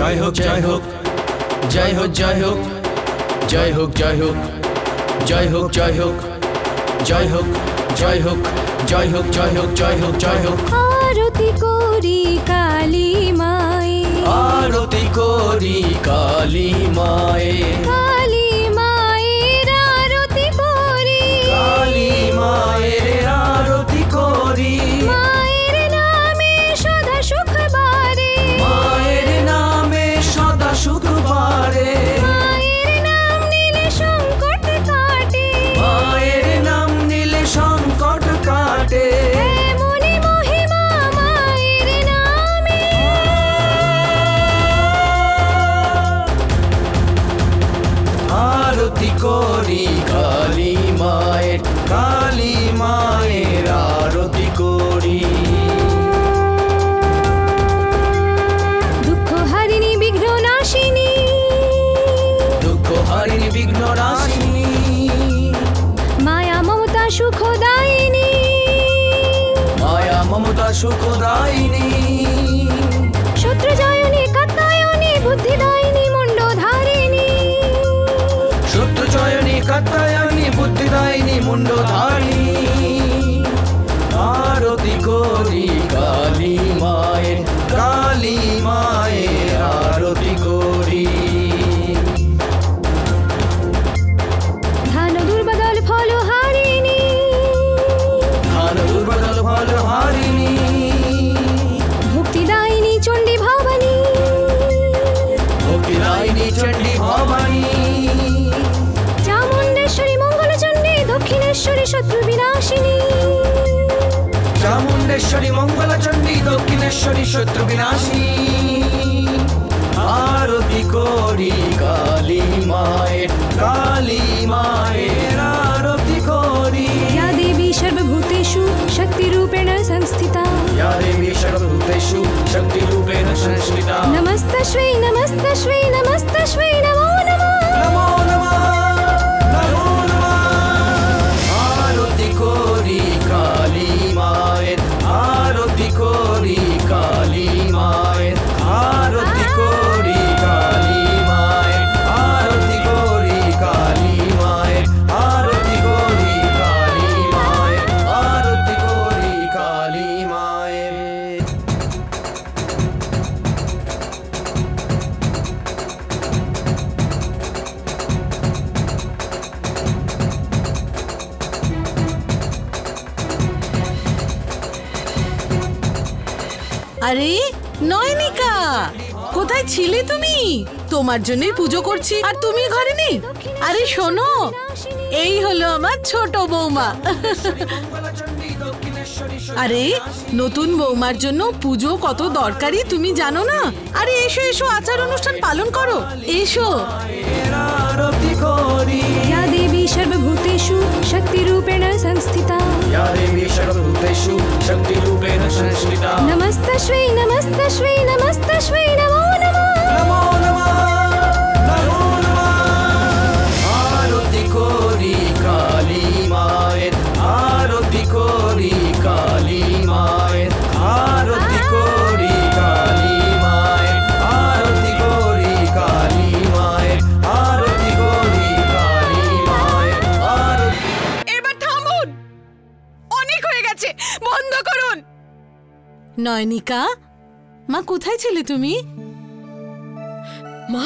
জয় হোক জয় হোক জয় হোক জয় হোক জয় হোক জয় হোক জয় হোক জয় হোক জয় হোক জয় হোক জয় হোক জয় হোক জয় হোক জয় হোক आरती कोरी काली माए आरती कोरी काली माए काली माएर आरती कोरी काली माएर आरती कोरी माएर नामे सदा सुख बारे माएर नामे सदा सुख बारे माएर नाम नीले संकट काटे माएर नाम नीले संकट काटे एमनी महिमा माएर नामे आरती कोरी काली माएर आरती कोरी दुःख हारिणी विघ्न नाशिनी दुःख हारिणी विघ्न नाशिनी माया ममता सुखदायिनी माया ममता सुखदायिनी शत्रु जयनी कात्यायनी बुद्धिदायिनी मुंडोधारिणी शत्रु जयनी कात्यायनी बुद्धिदायिनी मुंडोधारिणी आरती कोरी काली माएर आरती कोरी धान दुर्बदल फल हारिणी धान दुर्बदल फल हारिणी मुक्तिदायिनी चंडी भवानी भक्तिदायिनी चंडी भवानी चामुंडेश्वरी मंगल चंडी दक्षिणेश्वरी शत्रु विनाशिनी चामुंडेश्वरी मंगल चंडी दक्षिणेश्वरी शत्रु विनाशिनी आरती कोरी काली माएर आरती कोरी या देवी सर्वभूतेषु शक्तिरूपेण संस्थिता या देवी सर्वभूतेषु शक्तिरूपेण संस्थिता नमस्तस्मै नमस्तस्मै नमस्तस्मै नमो नमः नमो नमः नमो नमः आरती कोरी काली माएर आरती कोरी काली माएर आरती कोरी काली माएर आरती कोरी काली माएर आरती कोरी काली माएर आरती कोरी काली माएर আরে নয়নিকা, কোথায় ছিলে তুমি? তোমার জন্যই পুজো করছি আর তুমি ঘরে নেই। আরে শোনো, এই হলো আমার ছোট বৌমা। আরে নতুন বৌমার জন্য পুজো কত দরকারি তুমি জানো না? আরে এসো এসো, আচার অনুষ্ঠান পালন করো, এসো। आरती कोरी या देवी सर्वभूतेषु शक्तिरूपेण संस्थिता या देवी सर्वभूतेषु शक्तिरूपेण संस्थिता नमस्तस्मै नमस्तस्मै नमस्तस्मै नमो नमः नमो नमः नमो नमः आरती कोरी काली माएर आरती कोरी काली माएर आरती कोरी काली माएर आरती कोरी काली माएर आरती कोरी काली माएर आरती এবার থামুন, অনেক হয়ে গেছে, বন্ধ করুন। নয়নিকা মা, কোথায় ছিলে তুমি? মা,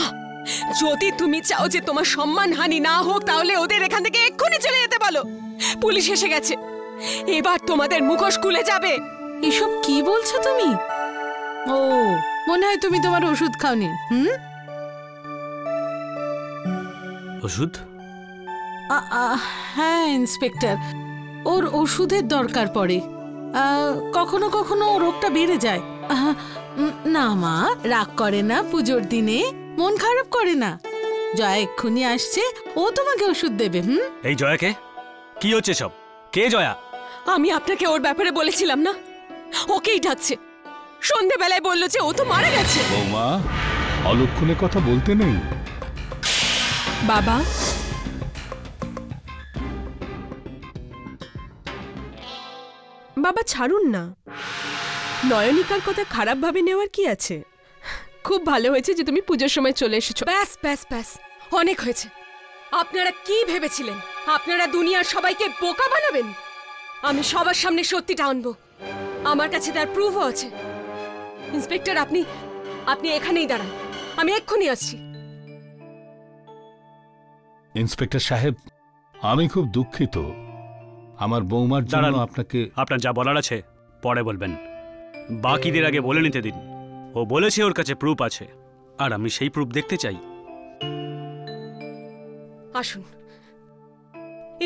যদি তুমি চাও যে তোমার সম্মানহানি না হোক তাহলে ওদের এখান থেকে এক্ষুনি চলে যেতে বলো। পুলিশ এসে গেছে, এবার তোমাদের মুখোশ খুলে যাবে। এসব কি বলছো তুমি? ও, মনে হয় তুমি তোমার ওষুধ খাওনি। ওষুধ? হ্যাঁ ইন্সপেক্টর, ওর ওষুধের দরকার পড়ে। কখনো কখনো রোগটা বেড়ে যায়। না মা, রাগ করে না, পুজোর দিনে মন খারাপ করে না। জয়া এক্ষুনি আসছে, ও তোমাকে ওষুধ দেবে। এই জয়াকে কি হচ্ছে সব? কে জয়া? আমি আপনাকে ওর ব্যাপারে বলেছিলাম না, ওকেই ডাকছে। সন্ধেবেলায় বললো যে ও তো মারা গেছে। বৌমা, অলক্ষণে কথা বলতে নেই। বাবা, বাবা ছাড়ুন না, নয়নিকার কথা খারাপ ভাবে নেওয়ার কি আছে? খুব ভালো হয়েছে যে তুমি পুজোর সময় চলে এসেছো। ব্যাস ব্যাস ব্যাস, অনেক হয়েছে। আপনারা কি ভেবেছিলেন আপনারা দুনিয়ার সবাইকে বোকা বানাবেন? আমি সবার সামনে সত্যিটা আনবো, আমার কাছে তার প্রুফও আছে। ইন্সপেক্টর আপনি আপনি এখানেই দাঁড়ান, আমি এক্ষুনি আসছি। ইন্সপেক্টর সাহেব, আমি খুব দুঃখিত। আমার বৌমার জন্য দাঁড়ান। আপনাকে আপনার যা বলার আছে পরে বলবেন, বাকিদের আগে বলে নিতে দিন। ও বলেছে ওর কাছে প্রুফ আছে, আর আমি সেই প্রুফ দেখতে চাই। আসুন।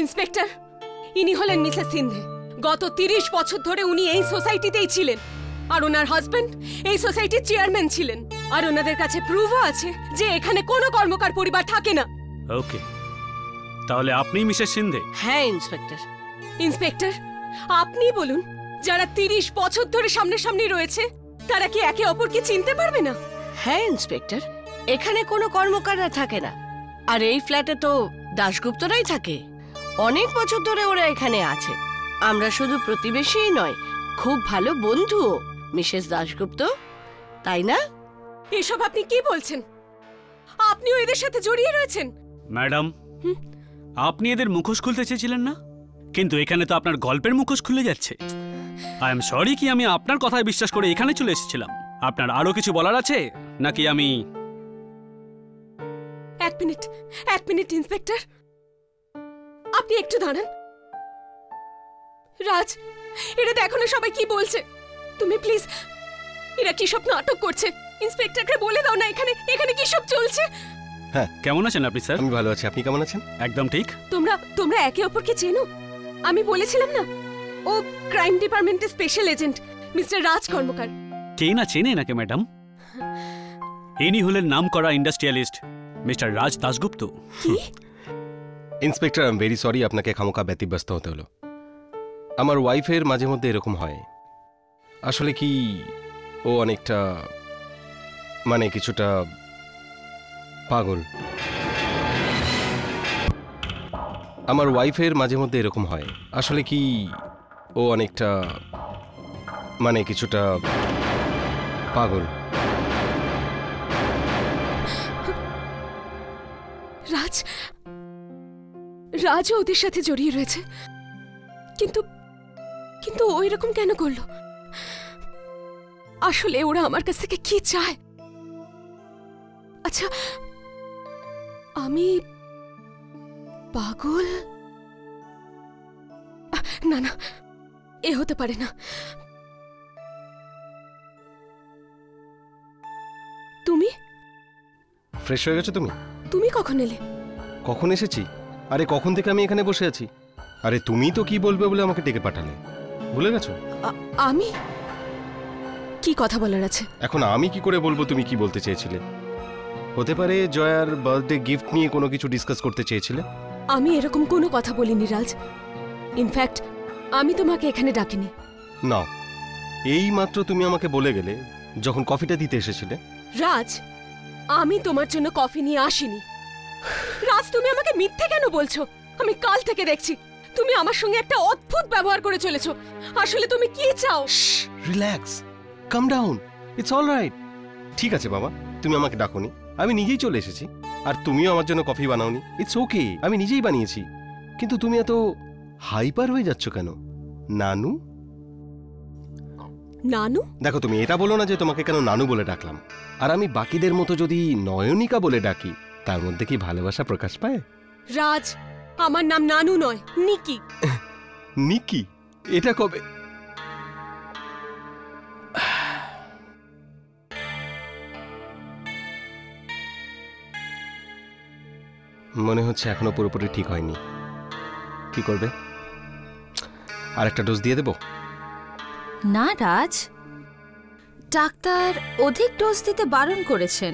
ইন্সপেক্টর, ইনি হলেন মিসেস সিন্ধে। গত 30 বছর ধরে উনি এই সোসাইটিতেই ছিলেন, আর ওনার হাজবেন্ড এই সোসাইটির চেয়ারম্যান ছিলেন। আর ওনাদের কাছে প্রুফও আছে যে এখানে কোনো কর্মকার পরিবার থাকে না। ওকে, তাহলে আপনি মিসেস সিন্ধে? হ্যাঁ ইন্সপেক্টর। ইন্সপেক্টর, আপনি বলুন, যারা 30 বছর ধরে সামনাসামনি রয়েছে তারা কি একে অপরকে চিনতে পারবে না? হ্যাঁ ইন্সপেক্টর, এখানে কোনো কর্মকাররা থাকে না, আর এই ফ্ল্যাটে তো দাশগুপ্তরাই থাকে। অনেক বছর ধরে ওরা এখানে আছে। আমরা শুধু প্রতিবেশীই নয়, খুব ভালো বন্ধুও মিসেস দাশগুপ্ত, তাই না? এসব আপনি কি বলছেন? আপনিও এদের সাথে জড়িয়ে রয়েছেন? ম্যাডাম, আপনি এদের মুখোশ খুলতে চেয়েছিলেন না, কিন্তু এখানে তো আপনার গল্পের মুখোশ খুলে যাচ্ছে। আই এম সরি কি আমি আপনার কথায় বিশ্বাস করে এখানে চলে এসেছিলাম। আপনার আরো কিছু বলার আছে নাকি আমি? এক মিনিট ইন্সপেক্টর, আপনি একটু দাঁড়ান। রাজ, এটা দেখো না সবাই কি বলছে। তুমি প্লিজ, এরা কি সব নাটক করছে? ইন্সপেক্টরকে বলে দাও না এখানে এখানে কি সব চলছে। হ্যাঁ, কেমন আছেন আপনি স্যার? আমি ভালো আছি, আপনি কেমন আছেন? একদম ঠিক। তোমরা একে অপরকে চেনো? আমি বলেছিলাম না, ও ক্রাইম ডিপার্টমেন্টের স্পেশাল এজেন্ট মিস্টার রাজ কর্মকার। কে না চেনে নাকি ম্যাডাম? ইনি হলেন নামকরা industrialist mister Raj Dasgupta. Inspector, I am very sorry আপনাকে খামোখা ব্যতিব্যস্ত হতে হলো। আমার ওয়াইফের মাঝে মধ্যে এরকম হয়। আসলে কি, ও অনেকটা মানে কিছুটা পাগল। আমার ওয়াইফের মাঝে মধ্যে এরকম হয়। আসলে কি, ও অনেকটা মানে কিছুটা পাগল। রাজও ওদের সাথে জড়িয়ে রয়েছে, কিন্তু কিন্তু ও এরকম কেন করলো? আসলে ওরা আমার কাছ থেকে কি চায়? আচ্ছা, আমি পাগল? না না, এ হতে পারে না। তুমি ফ্রেশ হয়ে গেছো তুমি? তুমি কখন এলে? কখন এসেছি? আরে কখন থেকে আমি এখানে বসে আছি। আরে তুমি তো কি বলবে বলে আমাকে ডেকে পাঠালে, ভুলে গেছো? আমি কি কথা বলার আছে? এখন আমি কি করে বলবো তুমি কি বলতে চেয়েছিলে? হতে পারে জয়ার বার্থডে গিফট নিয়ে কোনো কিছু ডিসকাস করতে চেয়েছিলে। আমি এরকম কোনো কথা বলিনি রাজ। ইনফ্যাক্ট আমি তোমাকে এখানে ডাকিনি। না, এই মাত্র তুমি আমাকে বলে গেলে যখন কফিটা দিতে এসেছিলে। রাজ, আমি তোমার জন্য কফি নিয়ে আসিনি। রাজ, তুমি আমাকে মিথ্যে কেন বলছো? আমি কাল থেকে দেখছি তুমি আমার সঙ্গে একটা অদ্ভুত ব্যবহার করে চলেছো। আসলে তুমি কি চাও? Relax, calm down, it's all right. ঠিক আছে বাবা, তুমি আমাকে ডাকোনি, আমি নিজেই চলে এসেছি। আর তুমিও আমার জন্য কফি বানাওনি, ইটস ওকে, আমি নিজেই বানিয়েছি। কিন্তু তুমি এত হাইপার হয়ে যাচ্ছ কেন নানু? নানু? দেখো, তুমি এটা বলো না যে তোমাকে কেন নানু বলে ডাকলাম। আর আমি বাকিদের মতো যদি নয়নিকা বলে ডাকি, তার মধ্যে কি ভালোবাসা প্রকাশ পায়? রাজ, আমার নাম নানু নয়, নিকি। নিকি? এটা কবে? মনে হচ্ছে এখনো পুরোপুরি ঠিক হয়নি। কি করবে? আর একটা ডোজ দিয়ে দেব? না রাজ, ডাক্তার অধিক ডোজ দিতে বারণ করেছেন।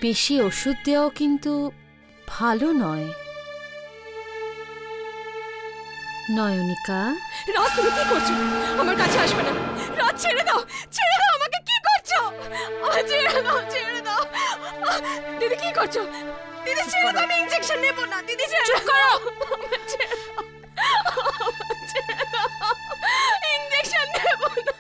বেশি ওষুধ দেওয়াও কিন্তু ভালো নয়। নয়নিকা। রাজ, তুমি কি করছো? আমার কাছে আসবে না। রাজ, ছেড়ে দাও, ছেড়ে দাও আমাকে। কি করছো? ছেড়ে দাও, ছেড়ে দাও। দিদি কি করছো? দিদি ছেড়ে দাও, আমি ইনজেকশন নেব না। দিদি চুপ করো। ছেড়ে দাও, ইনজেকশন নেব না।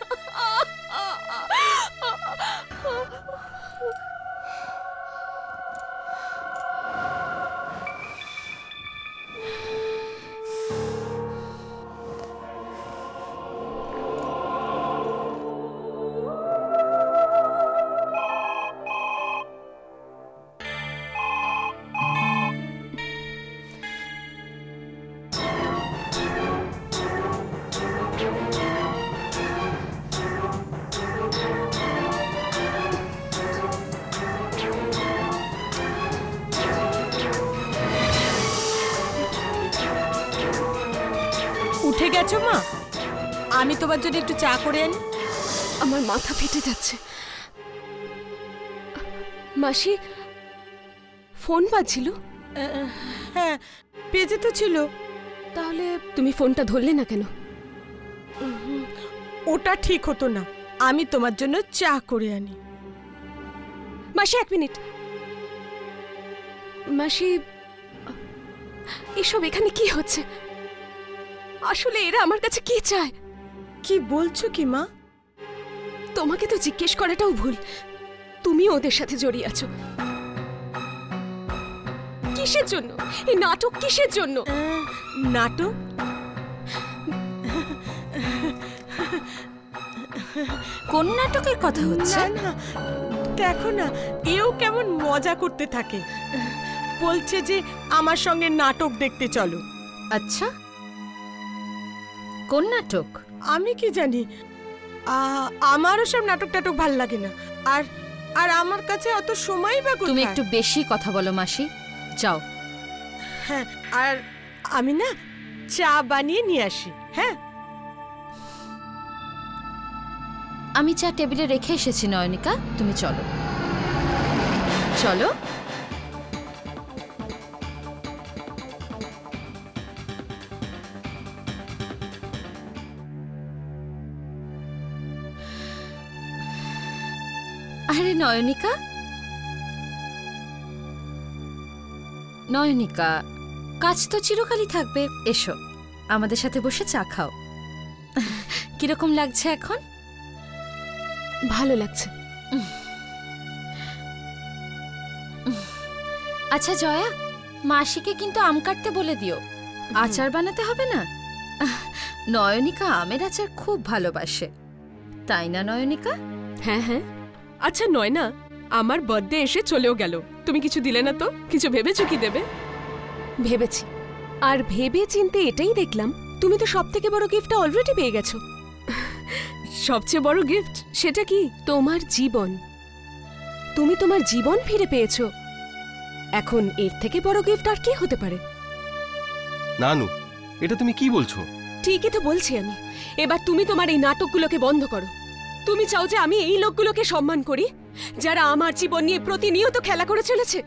আছো মা? আমি তোমার জন্য একটু চা করে আনি। আমার মাথা ফেটে যাচ্ছে। মাসি, ফোন বাজছিল? হ্যাঁ, পেজে তো ছিল। তাহলে তুমি ফোনটা ধরলে না কেন? ওটা ঠিক হতো না। আমি তোমার জন্য চা করে আনি। মাসি, 1 মিনিট। মাসি, এসব এখানে কি হচ্ছে? আসলে এরা আমার কাছে কি চায়? কি বলছো কি মা? তোমাকে তো জিজ্ঞেস করাটাও ভুল। তুমি ওদের সাথে জড়িয়ে আছো। কিসের জন্য এই নাটক? কিসের জন্য নাটক? কোন নাটকের কথা হচ্ছে? না না, দেখো না, এও কেমন মজা করতে থাকে। বলছে যে আমার সঙ্গে নাটক দেখতে চলো। আচ্ছা, কোন নাটক? আমি কি জানি, আমারও সব নাটক টাটক ভাল লাগে না। আর আর আমার কাছে অত সময় বা কোথায়? তুমি একটু বেশি কথা বলো মাসি, যাও। হ্যাঁ, আর আমি না চা বানিয়ে নিয়ে আসি। হ্যাঁ, আমি চা টেবিলে রেখে এসেছি নয়নিকা, তুমি চলো চলো। আরে নয়নিকা, নয়নিকা, কাজ তো চিরকালই থাকবে। এসো, আমাদের সাথে বসে চা খাও। কিরকম লাগছে এখন? ভালো লাগছে। আচ্ছা জয়া, মাসিকে কিন্তু আম কাটতে বলে দিও, আচার বানাতে হবে না। নয়নিকা আমের আচার খুব ভালোবাসে, তাই না নয়নিকা? হ্যাঁ হ্যাঁ। আচ্ছা নয়না, আমার বার্থডে এসে চলেও গেল, তুমি কিছু দিলে না তো। কিছু ভেবেছো কি দেবে? ভেবেছি, আর ভেবে চিন্তে এটাই দেখলাম তুমি তো সবথেকে বড় গিফটটা অলরেডি পেয়ে গেছো। সবচেয়ে বড় গিফট সেটা কি? তোমার জীবন। তুমি তোমার জীবন ফিরে পেয়েছো। এখন এর থেকে বড় গিফট আর কি হতে পারে? নানু, এটা তুমি কি বলছো? ঠিকই তো বলছি আমি। এবার তুমি তোমার এই নাটকগুলোকে বন্ধ করো। তুমি চাও যে আমি এই লোকগুলোকে সম্মান করি যারা আমার জীবন নিয়ে প্রতিনিয়ত খেলা করে চলেছে।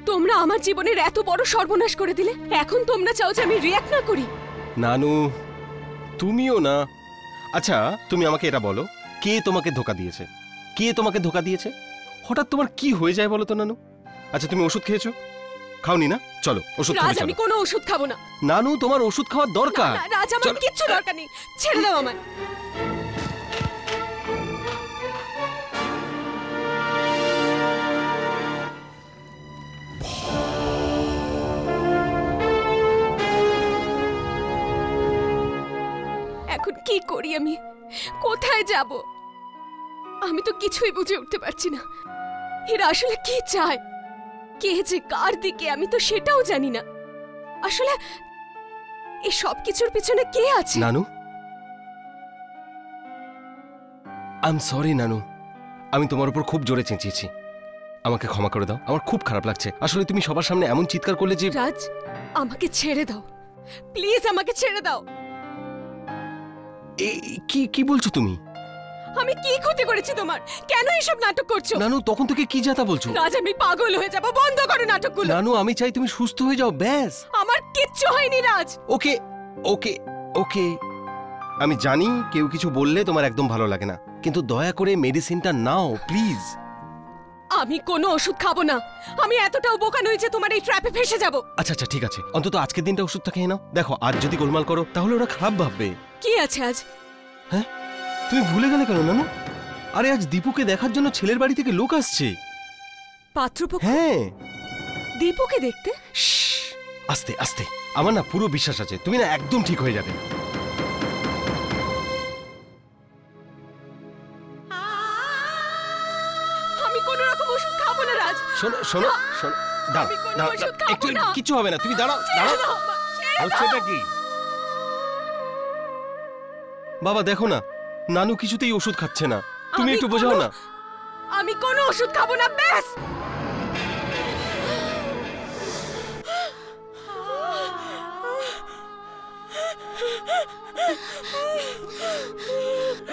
তোমরা আমার জীবনের এত বড় সর্বনাশ করে দিলে, এখন তোমরা চাও যে আমি রিঅ্যাক্ট না করি। নানু, তুমিও না। আচ্ছা, তুমি আমাকে এটা বলো, কে তোমাকে ধোকা দিয়েছে? কে তোমাকে ধোকা দিয়েছে? হঠাৎ তোমার কি হয়ে যায় বলো তো নানু? আচ্ছা, তুমি ওষুধ খেয়েছো? খাওনি না? চলো ওষুধ রাজ, খেয়ে আমি চলো। কোনো ওষুধ খাবো না। নানু, তোমার ওষুধ খাওয়ার দরকার। না, রাজ, আমার চলো। কিচ্ছু দরকার নেই। ছেড়ে দাও আমায়। এখন কি করি আমি? কোথায় যাব? আমি তো কিছুই বুঝে উঠতে পারছি না। এরা আসলে কি চায়? কে যে কার দিকে, আমি তো সেটাও জানি না। আসলে এই সব কিছুর পিছনে কে আছে? নানু, আই এম সরি নানু, আমি তোমার উপর খুব জোরে চেঁচিয়েছি। আমাকে ক্ষমা করে দাও, আমার খুব খারাপ লাগছে। আসলে তুমি সবার সামনে এমন চিৎকার করলে যে। রাজ, আমাকে ছেড়ে দাও প্লিজ, আমাকে ছেড়ে দাও। কি কি বলছো তুমি? আমি কি ক্ষতি করেছি তোমার? কেন এসব নাটক করছো? নানু, তখন থেকে কি যাতা বলছো? রাজ, আমি পাগল হয়ে যাব। বন্ধ করো নাটকগুলো। নানু, আমি চাই তুমি সুস্থ হয়ে যাও, ব্যাস। আমার কিচ্ছু হয়নি রাজ। ওকে ওকে ওকে, আমি জানি কেউ কিছু বললে তোমার একদম ভালো লাগে না, কিন্তু দয়া করে মেডিসিনটা নাও প্লিজ। আমি কোনো ওষুধ খাবো না। আমি এতটাও বোকা নই যে তোমার এই ট্র্যাপে ফেসে যাব। আচ্ছা আচ্ছা, ঠিক আছে, অন্তত আজকের দিনটা ওষুধটা খেয়ে নাও। দেখো, আজ যদি গোলমাল করো তাহলে ওরা খারাপ ভাববে। কি আছে আজ? হ্যাঁ, তুমি ভুলে গেলে কেন নানু? আরে আজ দীপুকে দেখার জন্য ছেলের বাড়ি থেকে লোক আসছে। পাত্রপক্ষ? হ্যাঁ। দীপুকে দেখতে? আস্তে আস্তে, আমার না পুরো বিশ্বাস আছে তুমি না একদম ঠিক হয়ে যাবে। আমি কোনো রকম ওষুধ খাবো না রাজ। শোনো শোনো শোনো, দাঁড়াও আমি কোনো দাঁড়াও, ওষুধ খাবো একটু না। কিছু হবে না, তুমি দাঁড়াও ছেড়ে দাঁড়াও। দাও আমায়, ছেড়ে দাও। হচ্ছেটা কি? বাবা দেখো না, নানু কিছুতেই ওষুধ খাচ্ছে না, তুমি আমি একটু বোঝাও কোনো- না। আমি কোনো ওষুধ খাবো না, ব্যাস।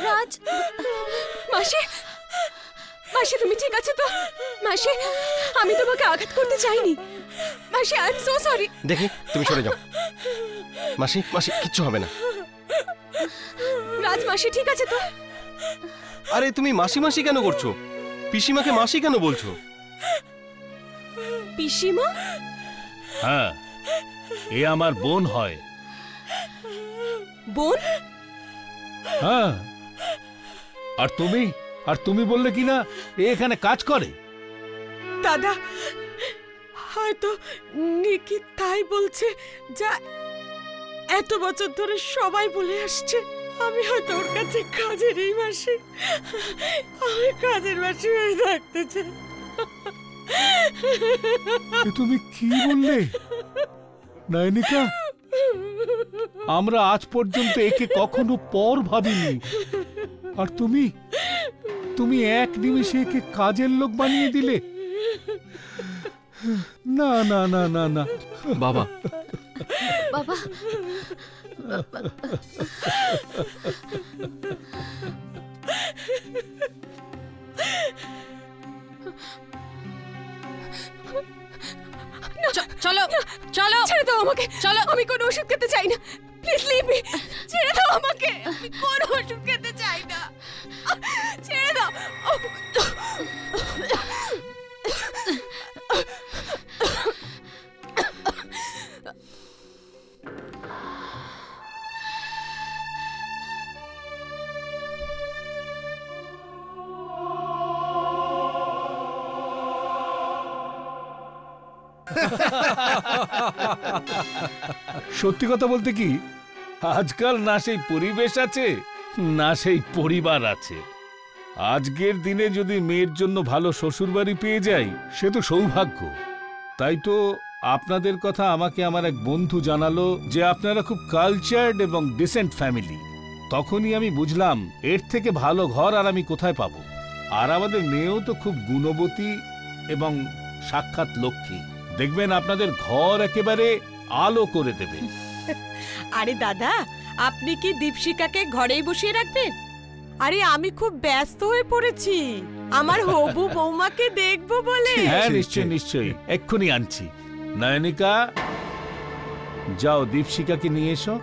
রাজ, মাসি, মাসি তুমি ঠিক আছে তো? মাসি, আমি তোমাকে আঘাত করতে চাইনি। মাসি, আই এম সো সরি। দেখি, তুমি সরে যাও। মাসি, মাসি, কিচ্ছু হবে না। রাজ, মাসি ঠিক আছে তো? আরে তুমি মাসি মাসি কেন করছো? পিসিমাকে মাসি কেন বলছো? পিসিমা? হ্যাঁ, এ আমার বোন হয়। বোন? হ্যাঁ। আর তুমি বললে কি না এ এখানে কাজ করে? দাদা, হয়তো নিকি তাই বলছে যা এত বছর ধরে সবাই বলে আসছে। আমি হয়তো ওর কাছে কাজের এই মাসে, আমি কাজের মাসে হয়ে থাকতে চাই। তুমি কি বললে নয়নিকা? আমরা আজ পর্যন্ত একে কখনো পর ভাবিনি, আর তুমি এক নিমিষে একে কাজের লোক বানিয়ে দিলে। না না না না না বাবা, বাবা, চলো চলো, ছেড়ে দাও আমাকে, চলো। আমি কোনো ওষুধ খেতে চাই না, প্লিজ লিভ মি। ছেড়ে দাও আমাকে, আমি কোনো ওষুধ খেতে চাই না, ছেড়ে দাও। সত্যি কথা বলতে কি, আজকাল না সেই পরিবেশ আছে না সেই পরিবার আছে। আজকের দিনে যদি মেয়ের জন্য ভালো শ্বশুরবাড়ি পেয়ে যাই সে তো সৌভাগ্য। তাই তো আপনাদের কথা আমাকে আমার এক বন্ধু জানালো যে আপনারা খুব কালচার্ড এবং ডিসেন্ট ফ্যামিলি। তখনই আমি বুঝলাম এর থেকে ভালো ঘর আর আমি কোথায় পাবো। আর আমাদের মেয়েও তো খুব গুণবতী এবং সাক্ষাৎ লক্ষ্মী। দেখবেন আপনাদের ঘর একেবারে আলো করে দেবে। আরে দাদা, আপনি কি দীপশিকাকে ঘরেই বসিয়ে রাখবেন? আরে আমি খুব ব্যস্ত হয়ে পড়েছি আমার হবু বৌমাকে দেখবো বলে। হ্যাঁ, নিশ্চয়ই নিশ্চয়ই, এক্ষুনি আনছি। নয়নিকা, যাও দীপশিকাকে নিয়ে এসো।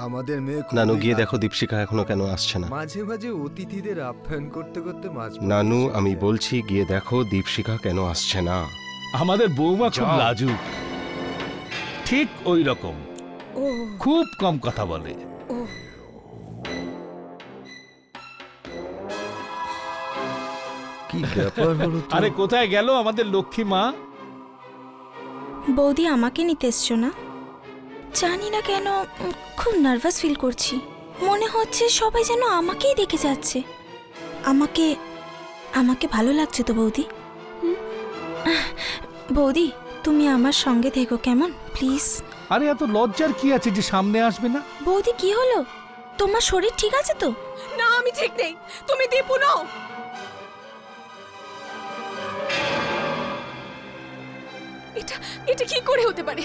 আমাদের মেয়ে নানু, গিয়ে দেখো দীপশিকা এখনো কেন আসছে না। মাঝে মাঝে অতিথিদের আপ্যায়ন করতে করতে মাছ। নানু, আমি বলছি গিয়ে দেখো দীপশিকা কেন আসছে না। আমাদের বৌমা খুব লাজুক, ঠিক ওই রকম, খুব কম কথা বলে। কি ব্যাপার হলো? আরে কোথায় গেল আমাদের লক্ষ্মী মা? বৌদি আমাকে নিতে এসছো না? জানি না কেন খুব নার্ভাস ফিল করছি। মনে হচ্ছে সবাই যেন আমাকেই দেখে যাচ্ছে। আমাকে ভালো লাগছে তো বৌদি? বৌদি, তুমি আমার সঙ্গে থেকো কেমন, প্লিজ। আরে এত লজ্জার কি আছে যে সামনে আসবে না? বৌদি, কি হলো? তোমার শরীর ঠিক আছে তো? না, আমি ঠিক নেই। তুমি দীপু নও। এটা কি করে হতে পারে?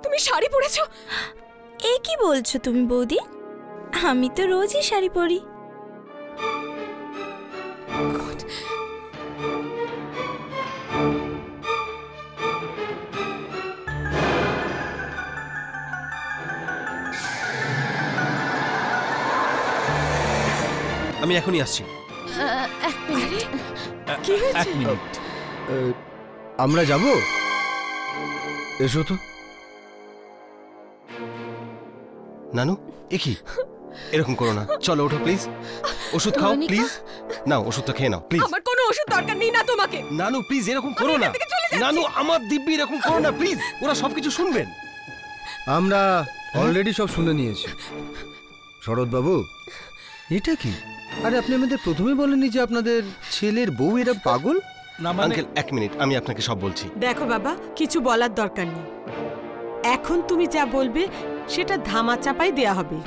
তুমি শাড়ি পরেছো? এ কি বলছো তুমি বৌদি? আমি তো রোজই শাড়ি পরি। আমি এখনই আসছি। এক মিনিট। কি হয়েছে? এক মিনিট। আমরা যাব? এসো তো। নানু, এ কি? এরকম করো না, চলো ওঠো প্লিজ। ওষুধ খাও প্লিজ। নাও, ওষুধটা খেয়ে নাও প্লিজ। আমার কোনো ওষুধ দরকার নেই না তোমাকে। নানু প্লিজ, এরকম করো না। নানু, আমার দিব্যি এরকম করো না প্লিজ, ওরা সবকিছু শুনবেন। আমরা অলরেডি সব শুনে নিয়েছি। শরৎবাবু, এটা কি? আরে আপনি আমাদের প্রথমে বলেননি যে আপনাদের ছেলের বউ এরা পাগল? না মানে আঙ্কেল, এক মিনিট, আমি আপনাকে সব বলছি। দেখো বাবা, কিছু বলার দরকার নেই। এখন তুমি যা বলবে সেটা ধামা চাপাই দেয়া হবে।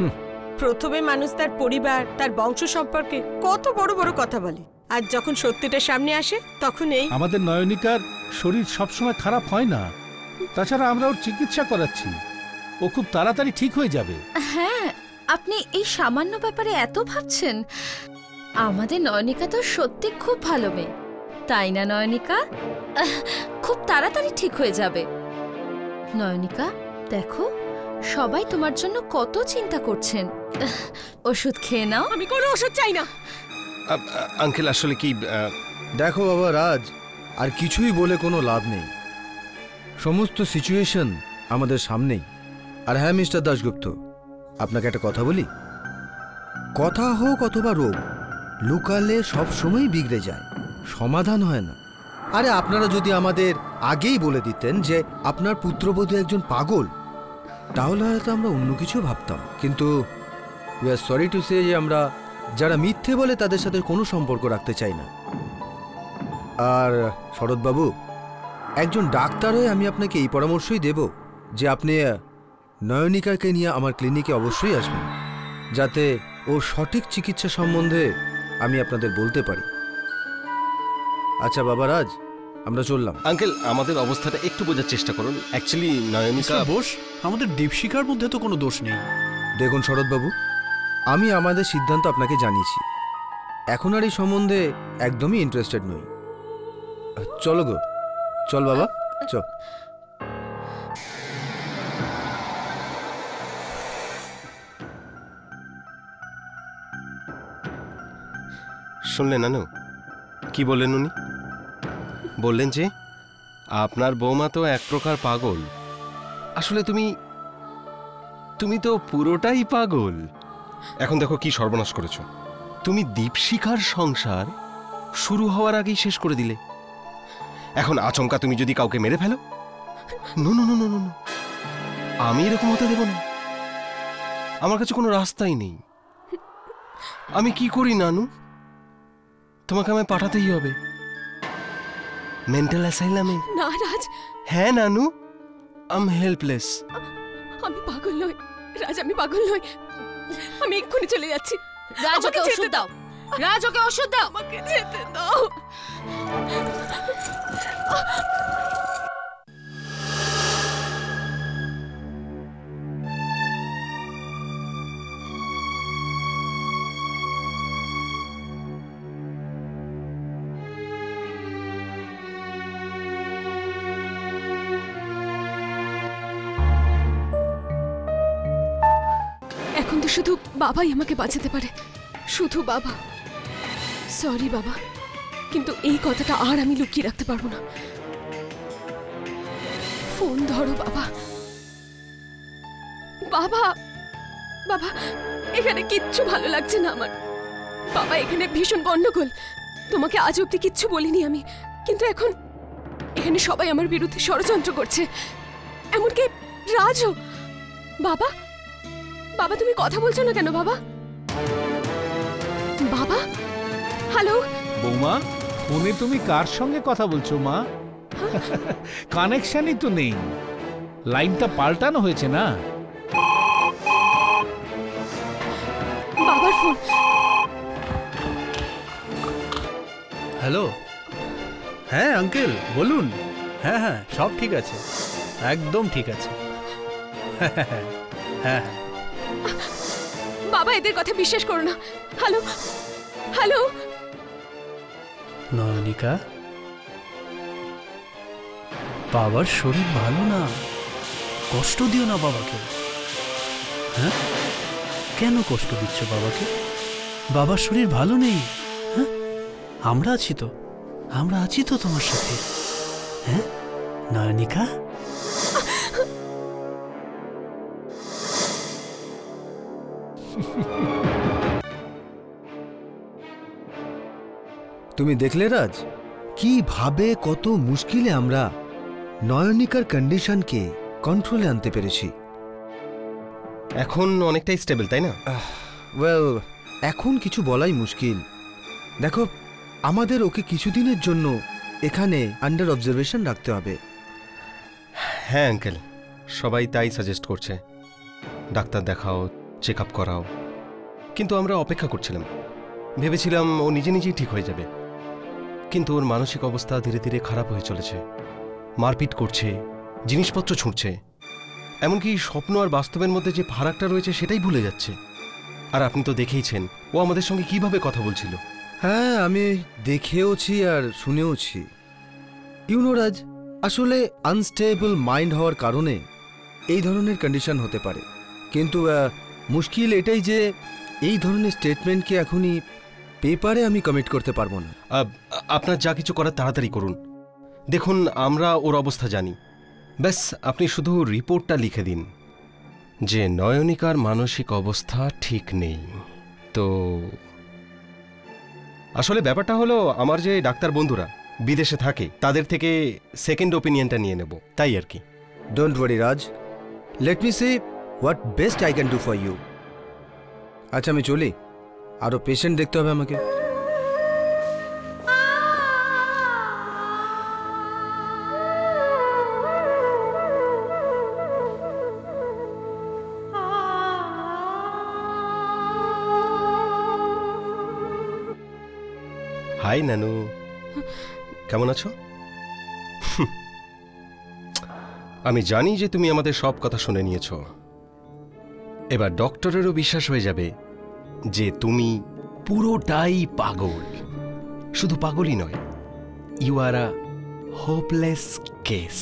প্রথমে মানুষ তার পরিবার, তার বংশ সম্পর্কে কত বড় বড় কথা বলে, আর যখন সত্যিটা সামনে আসে তখন এই আমাদের নয়নিকার শরীর সবসময় খারাপ হয় না। তাছাড়া আমরা ওর চিকিৎসা করাচ্ছি, ও খুব তাড়াতাড়ি ঠিক হয়ে যাবে। হ্যাঁ, আপনি এই সামান্য ব্যাপারে এত ভাবছেন? আমাদের নয়নিকা তো সত্যি খুব ভালো মেয়ে, তাই না নয়নিকা? খুব তাড়াতাড়ি ঠিক হয়ে যাবে। নয়নিকা দেখো, সবাই তোমার জন্য কত চিন্তা করছেন। ওষুধ খেয়ে নাও। আমি কোনো ওষুধ চাই না। আঙ্কেল আসলে কি দেখো বাবা রাজ, আর কিছুই বলে কোনো লাভ নেই। সমস্ত সিচুয়েশন আমাদের সামনেই। আর হ্যাঁ মিস্টার দাশগুপ্ত, আপনাকে একটা কথা বলি, কথা হোক অথবা রোগ, লুকালে সব সময় বিগড়ে যায়, সমাধান হয় না। আরে আপনারা যদি আমাদের আগেই বলে দিতেন যে আপনার পুত্রবধূ একজন পাগল, তাহলে হয়তো আমরা অন্য কিছু ভাবতাম। কিন্তু we are sorry to say যে আমরা যারা মিথ্যে বলে তাদের সাথে কোনো সম্পর্ক রাখতে চাই না। আর শরৎবাবু, একজন ডাক্তার হয়ে আমি আপনাকে এই পরামর্শই দেব যে আপনি নয়নিকাকে নিয়ে আমার ক্লিনিকে অবশ্যই আসবেন, যাতে ও সঠিক চিকিৎসা সম্বন্ধে আমি আপনাদের বলতে পারি। আচ্ছা বাবা রাজ, আমরা চললাম। আঙ্কেল আমাদের অবস্থাটা একটু বোঝার চেষ্টা করুন। অ্যাকচুয়ালি নয়নিকা বোস, আমাদের দীপশিকার মধ্যে তো কোনো দোষ নেই। দেখুন শরৎবাবু, আমি আমাদের সিদ্ধান্ত আপনাকে জানিয়েছি, এখন আর এই সম্বন্ধে একদমই ইন্টারেস্টেড নই। চলো গো, চল বাবা, চল। শুনলেন নানু কি বললেন উনি? বললেন যে আপনার বৌমা তো এক প্রকার পাগল। আসলে তুমি তো পুরোটাই পাগল। এখন দেখো কি সর্বনাশ করেছো। তুমি দীপশিখার সংসার শুরু হওয়ার আগেই শেষ করে দিলে। এখন আচমকা তুমি যদি কাউকে মেরে ফেলো, no no no no no, আমি এরকম হতে দেব না। আমার কাছে কোনো রাস্তাই নেই। আমি কি করি নানু? তোমাকে আমায় পাঠাতেই হবে মেন্টাল অ্যাসাইলামে। না রাজ। হ্যাঁ নানু, আই এম হেল্পলেস। আমি পাগল নই রাজ, আমি পাগল নই। আমি এক্ষুনি চলে যাচ্ছি। রাজ, ওকে ওষুধ দাও। রাজ, ওকে ওষুধ দাও। আমাকে যেতে দাও। এখন তো শুধু বাবাই আমাকে বাঁচাতে পারে, শুধু বাবা। সরি বাবা, কিন্তু এই কথাটা আর আমি লুকিয়ে রাখতে পারবো না। ফোন ধরো বাবা। বাবা, বাবা, এখানে কিচ্ছু ভালো লাগছে না আমার। বাবা, এখানে ভীষণ গন্ডগোল। তোমাকে আজ অব্দি কিচ্ছু বলিনি আমি, কিন্তু এখন এখানে সবাই আমার বিরুদ্ধে ষড়যন্ত্র করছে, এমনকি রাজও। বাবা, বাবা, তুমি কথা বলছো না কেন বাবা? বাবা, হ্যালো বৌমা, ফোনে তুমি কার সঙ্গে কথা বলছো মা? কানেকশনই তো নেই, লাইনটা পাল্টানো হয়েছে না। বাবার ফোন। হ্যালো, হ্যাঁ আঙ্কেল বলুন। হ্যাঁ হ্যাঁ, সব ঠিক আছে, একদম ঠিক আছে। হ্যাঁ হ্যাঁ। বাবা, এদের কথা বিশ্বাস করো না। Hello hello. নয়নিকা, বাবার শরীর ভালো না, কষ্ট দিও না বাবাকে। হ্যাঁ, কেন কষ্ট দিচ্ছ বাবাকে? বাবার শরীর ভালো নেই। হ্যাঁ, আমরা আছি তো, আমরা আছি তো তোমার সাথে। হ্যাঁ নয়নিকা। তুমি দেখলে রাজ, কিভাবে কত মুশকিলে আমরা নয়নিকার কন্ডিশনকে কন্ট্রোলে আনতে পেরেছি। এখন অনেকটাই স্টেবল, তাই না? ওয়েল, এখন কিছু বলাই মুশকিল। দেখো, আমাদের ওকে কিছুদিনের জন্য এখানে আন্ডার অবজারভেশন রাখতে হবে। হ্যাঁ আঙ্কেল, সবাই তাই সাজেস্ট করছে। ডাক্তার দেখাও, চেক আপ করাও। কিন্তু আমরা অপেক্ষা করছিলাম, ভেবেছিলাম ও নিজে নিজেই ঠিক হয়ে যাবে। কিন্তু ওর মানসিক অবস্থা ধীরে ধীরে খারাপ হয়ে চলেছে, মারপিট করছে, জিনিসপত্র ছুঁড়ছে, এমনকি স্বপ্ন আর বাস্তবের মধ্যে যে ফারাকটা রয়েছে সেটাই ভুলে যাচ্ছে। আর আপনি তো দেখেইছেন ও আমাদের সঙ্গে কিভাবে কথা বলছিল। হ্যাঁ, আমি দেখেওছি আর শুনেওছি। রাজ, আসলে আনস্টেবল মাইন্ড হওয়ার কারণে এই ধরনের কন্ডিশন হতে পারে। কিন্তু মুশকিল এটাই যে এই ধরনের স্টেটমেন্টকে এখনই পেপারে আমি কমিট করতে পারবো না। আপনার যা কিছু করার তাড়াতাড়ি করুন। দেখুন, আমরা ওর অবস্থা জানি, ব্যাস আপনি শুধু রিপোর্টটা লিখে দিন যে নয়নিকার মানসিক অবস্থা ঠিক নেই। তো আসলে ব্যাপারটা হলো, আমার যে ডাক্তার বন্ধুরা বিদেশে থাকে তাদের থেকে সেকেন্ড ওপিনিয়নটা নিয়ে নেব, তাই আর কি। Don't worry Raj, let me see what best I can do for you. আচ্ছা, আমি চলি, আরও পেশেন্ট দেখতে হবে আমাকে। হাই নানু, কেমন আছো? আমি জানি যে তুমি আমাদের সব কথা শুনে নিয়েছ। এবার ডক্টরেরও বিশ্বাস হয়ে যাবে যে তুমি পুরোটাই পাগল। শুধু পাগলই নয়, you are a hopeless case.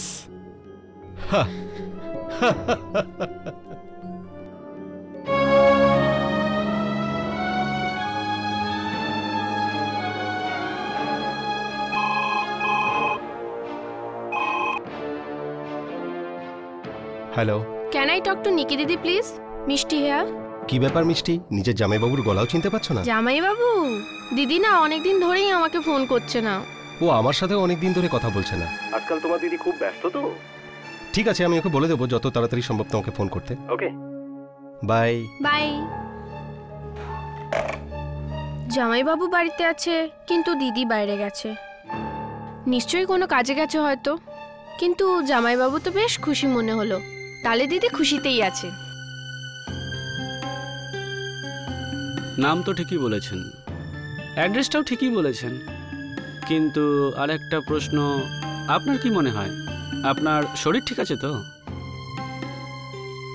Hello, can I talk to Nikki দিদি প্লিজ? মিষ্টি হেয়ার। কি ব্যাপার মিষ্টি, নিজের জামাইবাবুর গলাও চিনতে পারছো না? জামাইবাবু, দিদি না অনেকদিন ধরেই আমাকে ফোন করছে না। ও আমার সাথেও অনেকদিন ধরে কথা বলছে না। আজকাল তোমার দিদি খুব ব্যস্ত তো। ঠিক আছে, আমি ওকে বলে দেবো যত তাড়াতাড়ি সম্ভব তোমাকে ফোন করতে। ওকে, বাই বাই। জামাইবাবু বাড়িতে আছে, কিন্তু দিদি বাইরে গেছে। নিশ্চয়ই কোনো কাজে গেছে হয়তো। কিন্তু জামাইবাবু তো বেশ খুশি মনে হলো, তাহলে দিদি খুশিতেই আছে। নাম তো ঠিকই বলেছেন, অ্যাড্রেসটাও ঠিকই বলেছেন, কিন্তু আরেকটা প্রশ্ন, আপনার কি মনে হয় আপনার শরীর ঠিক আছে তো?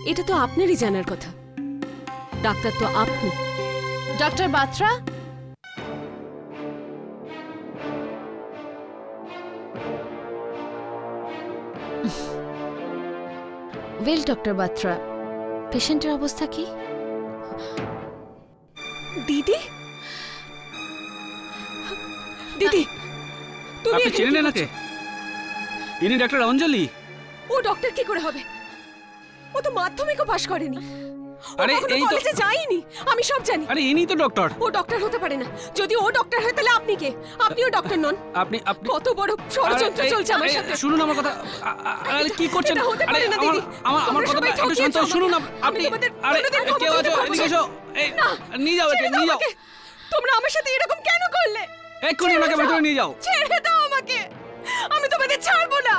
এটা তো আপনারই জানার কথা, ডাক্তার তো আপনি। ডক্টর বাত্রা, ওয়েল ডক্টর বাত্রা, পেশেন্টের অবস্থা কি? দিদি, দিদি, তুমি আপনি চেনেন না কে? ইনি ডাক্তার অঞ্জলি। ও ডক্টর কি করে হবে? ও তো মাধ্যমিকও পাশ করেনি। আরে এই তো কলেজে যায়নি, আমি সব জানি। আরে ইনি তো ডক্টর। ও ডক্টর হতে পারে না। যদি ও ডক্টর হয় তাহলে আপনি কে? আপনিও ডক্টর নন। আপনি কত বড় ষড়যন্ত্র চলছে আমার সাথে। শুনুন আমার কথা। আরে কি করছেন? আরে আমার কথা একটু শান্ত হন, শুনুন আপনি। আরে কেউ আছে? এদিকে এসো। এই নিয়ে যাও, একে নিয়ে যাও। তোমরা আমার সাথে এরকম কেন করলে? এক্ষুনি ওনাকে ভেতরে নিয়ে যাও। ছেড়ে দাও আমাকে, আমি তোমাদের ছাড়বো না।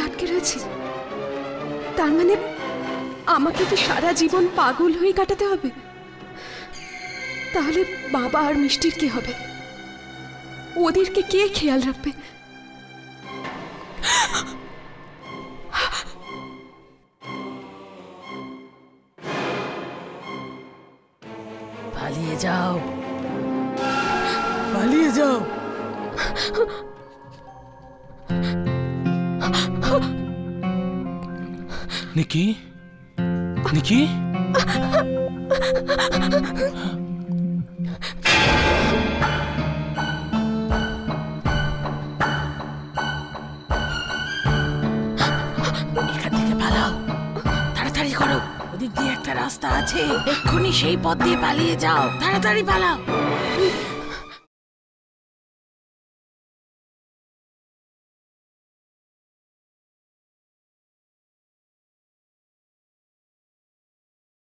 আটকে রয়েছে। তার মানে আমাকে কি সারা জীবন পাগল হয়ে কাটাতে হবে? তাহলে বাবা আর মিষ্টির কি হবে? ওদেরকে কে খেয়াল রাখবে? পালিয়ে যাও, পালিয়ে যাও। নিকি, নিকি, এখান থেকে পালাও, তাড়াতাড়ি করো। ওদিক দিয়ে একটা রাস্তা আছে, এক্ষুনি সেই পথ দিয়ে পালিয়ে যাও, তাড়াতাড়ি পালাও।